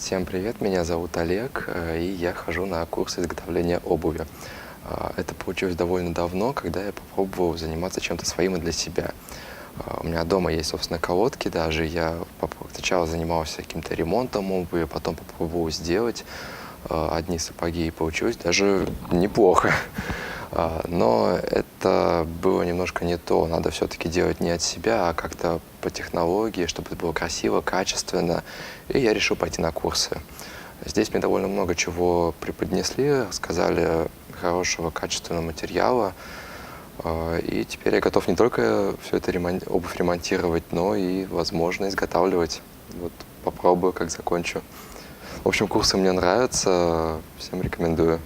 Всем привет, меня зовут Олег, и я хожу на курсы изготовления обуви. Это получилось довольно давно, когда я попробовал заниматься чем-то своим и для себя. У меня дома есть, собственно, колодки даже. Сначала занимался каким-то ремонтом обуви, потом попробовал сделать одни сапоги, и получилось даже неплохо. Но это было немножко не то. Надо все-таки делать не от себя, а как-то по технологии, чтобы это было красиво, качественно. И я решил пойти на курсы. Здесь мне довольно много чего преподнесли, сказали хорошего, качественного материала. И теперь я готов не только все это обувь ремонтировать, но и, возможно, изготавливать. Вот попробую, как закончу. В общем, курсы мне нравятся, всем рекомендую.